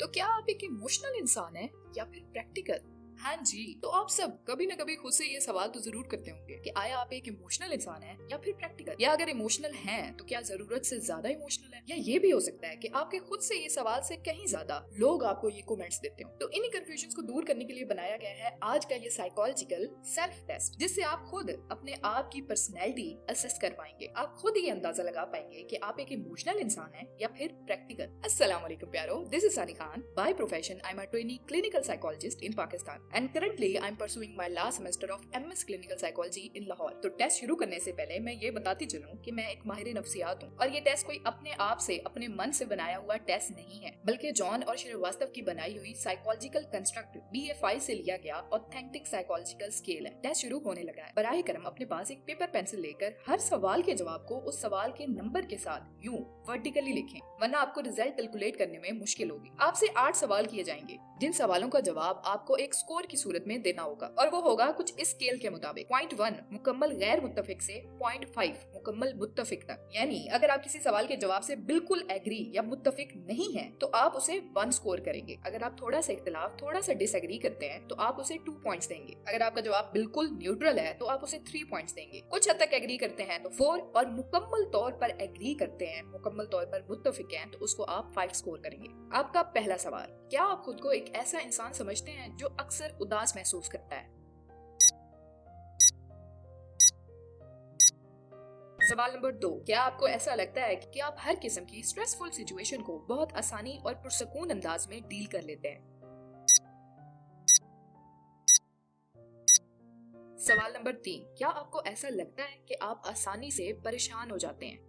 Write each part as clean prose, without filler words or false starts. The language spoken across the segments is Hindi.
तो क्या आप एक इमोशनल इंसान हैं या फिर प्रैक्टिकल? हाँ जी, तो आप सब कभी न कभी खुद से ये सवाल तो जरूर करते होंगे कि आया आप एक इमोशनल इंसान हैं या फिर प्रैक्टिकल, या अगर इमोशनल हैं तो क्या जरूरत से ज्यादा इमोशनल है, या ये भी हो सकता है कि आपके खुद से ये सवाल से कहीं ज्यादा लोग आपको ये कमेंट्स देते हो। तो इन्हीं कंफ्यूजन को दूर करने के लिए बनाया गया है आज का ये साइकोलॉजिकल सेल्फ टेस्ट, जिससे आप खुद अपने आप की पर्सनैलिटी असेस कर पाएंगे। आप खुद ही अंदाजा लगा पाएंगे कि आप एक इमोशनल इंसान हैं या फिर प्रैक्टिकल। अस्सलाम वालेकुम प्यारो, दिस इज सानी Khan. By profession I am a trainee clinical psychologist in Pakistan and currently I am pursuing my last semester of MS Clinical Psychology in Lahore। तो टेस्ट शुरू करने से पहले मैं ये बताती चलूं कि मैं एक माहिर नफ्सियात हूँ और ये टेस्ट कोई अपने आप से अपने मन से बनाया हुआ टेस्ट नहीं है, बल्कि जॉन और श्रीवास्तव की बनाई हुई साइकोलॉजिकल कंस्ट्रक्ट BFI से लिया गया ऑथेंटिक साइकोलॉजिकल स्केल है। टेस्ट शुरू होने लगा है। बराए करम अपने पास एक पेपर पेंसिल लेकर हर सवाल के जवाब को उस सवाल के नंबर के साथ यूं वर्टिकली लिखें, वरना आपको रिजल्ट कैलकुलेट करने में मुश्किल होगी। आपसे 8 सवाल किए जाएंगे, जिन सवालों का जवाब आपको एक स्कोर की सूरत में देना होगा, और वो होगा कुछ इस स्केल के मुताबिक 0.1 मुकम्मल गैर मुत्तफिक से 0.5 मुकम्मल मुत्तफिक तक। यानी अगर आप किसी सवाल के जवाब से बिल्कुल एग्री या मुत्तफिक नहीं है तो आप उसे 1 स्कोर करेंगे। अगर आप थोड़ा सा इख्तिलाफ, थोड़ा सा डिसएग्री करते हैं तो आप उसे 2 पॉइंट्स देंगे। अगर आपका जवाब बिल्कुल न्यूट्रल है तो आप उसे 3 पॉइंट्स देंगे। कुछ हद तक एग्री करते हैं तो 4, और मुकम्मल तौर पर एग्री करते हैं, मुकम्मल तौर पर मुत्तफिक हैं तो उसको आप 5 स्कोर करेंगे। आपका पहला सवाल, क्या आप खुद को एक ऐसा इंसान समझते हैं जो अक्सर उदास महसूस करता है? सवाल नंबर 2, क्या आपको ऐसा लगता है कि आप हर किस्म की स्ट्रेसफुल सिचुएशन को बहुत आसानी और पुरसकून अंदाज में डील कर लेते हैं? सवाल नंबर 3, क्या आपको ऐसा लगता है कि आप आसानी से परेशान हो जाते हैं?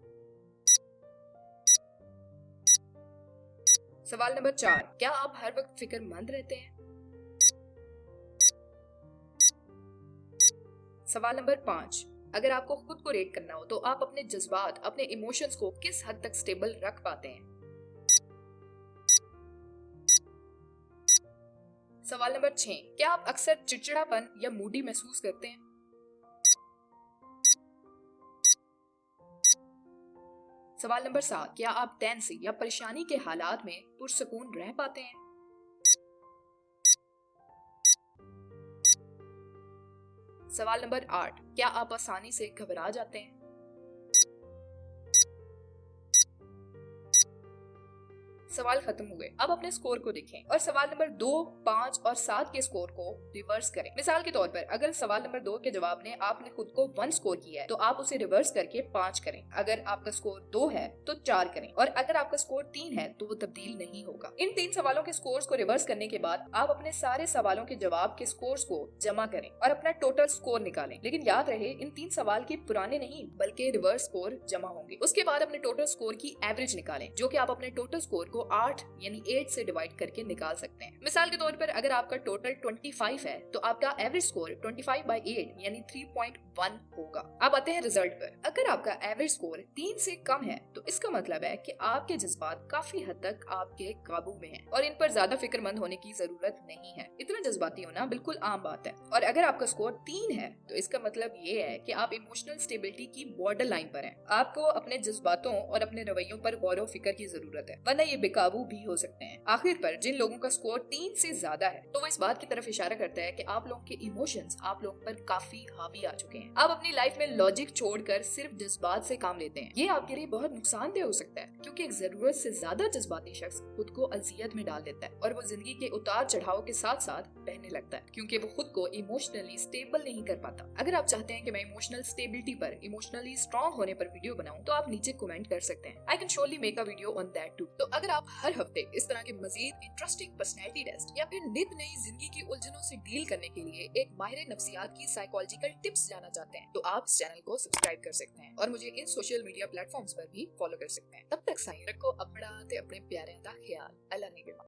सवाल नंबर 4, क्या आप हर वक्त फिक्रमंद रहते हैं? सवाल नंबर 5, अगर आपको खुद को रेट करना हो तो आप अपने जज्बात, अपने इमोशंस को किस हद तक स्टेबल रख पाते हैं? सवाल नंबर 6, क्या आप अक्सर चिड़चिड़ापन या मूडी महसूस करते हैं? सवाल नंबर 7, क्या आप टेंस या परेशानी के हालात में पुरसकून रह पाते हैं? सवाल नंबर 8, क्या आप आसानी से घबरा जाते हैं? सवाल खत्म हुए। अब अपने स्कोर को देखें और सवाल नंबर 2, 5 और 7 के स्कोर को रिवर्स करें। मिसाल के तौर पर अगर सवाल नंबर 2 के जवाब ने आपने खुद को 1 स्कोर किया है तो आप उसे रिवर्स करके 5 करें। अगर आपका स्कोर 2 है तो 4 करें, और अगर आपका स्कोर 3 है तो वो तब्दील नहीं होगा। इन 3 सवालों के स्कोर्स को रिवर्स करने के बाद आप अपने सारे सवालों के जवाब के स्कोर्स को जमा करें और अपना टोटल स्कोर निकालें। लेकिन याद रहे, इन 3 सवाल के पुराने नहीं बल्कि रिवर्स स्कोर जमा होंगे। उसके बाद अपने टोटल स्कोर की एवरेज निकालें, जो कि आप अपने टोटल स्कोर को 8 यानी 8 से डिवाइड करके निकाल सकते हैं। मिसाल के तौर पर अगर आपका टोटल 25 है तो आपका एवरेज स्कोर 25/8 यानी 3.1 होगा। अब आते हैं रिजल्ट पर। अगर आपका एवरेज स्कोर 3 से कम है तो इसका मतलब है कि आपके जज्बात काफी हद तक आपके काबू में हैं और इन पर ज्यादा फिक्रमंद होने की जरूरत नहीं है। इतना जज्बाती होना बिल्कुल आम बात है। और अगर आपका स्कोर 3 है तो इसका मतलब ये है कि आप इमोशनल स्टेबिलिटी की बॉर्डर लाइन पर हैं। आपको अपने जज्बातों और अपने रवैयों पर गौर फिक्र की जरूरत है, वरना ये बेकाबू भी हो सकते हैं। आखिर पर जिन लोगों का स्कोर 3 से ज्यादा है तो वो इस बात की तरफ इशारा करता है कि आप लोगों के इमोशंस आप लोगों पर काफी हावी आ चुके हैं। आप अपनी लाइफ में लॉजिक छोड़कर सिर्फ जज्बात से काम लेते हैं। ये आपके लिए बहुत नुकसानदेह हो सकता है, क्योंकि एक जरूरत से ज्यादा जज्बाती शख्स खुद को अजियत में डाल देता है और वो जिंदगी के उतार चढ़ाव के साथ साथ बहने लगता है, क्योंकि वो खुद को इमोशनली स्टेबल नहीं कर पाता। अगर आप चाहते हैं कि मैं इमोशनल स्टेबिलिटी पर, इमोशनली स्ट्रॉन्ग होने पर वीडियो बनाऊं तो आप नीचे कमेंट कर सकते हैं। I can surely make a video on that too. तो अगर आप हर हफ्ते इस तरह के मजीद इंटरेस्टिंग पर्सनैलिटी टेस्ट या फिर नित नई जिंदगी की उलझनों से डील करने के लिए एक माहिर नफ्सियात की साइकोलॉजिकल टिप्स जानना चाहते हैं तो आप इस चैनल को सब्सक्राइब कर सकते हैं और मुझे इन सोशल मीडिया प्लेटफॉर्म्स पर भी फॉलो कर सकते हैं। तब तक साइन रखो अपना ते अपने प्यारे दा ख्याल। अल्लाह ने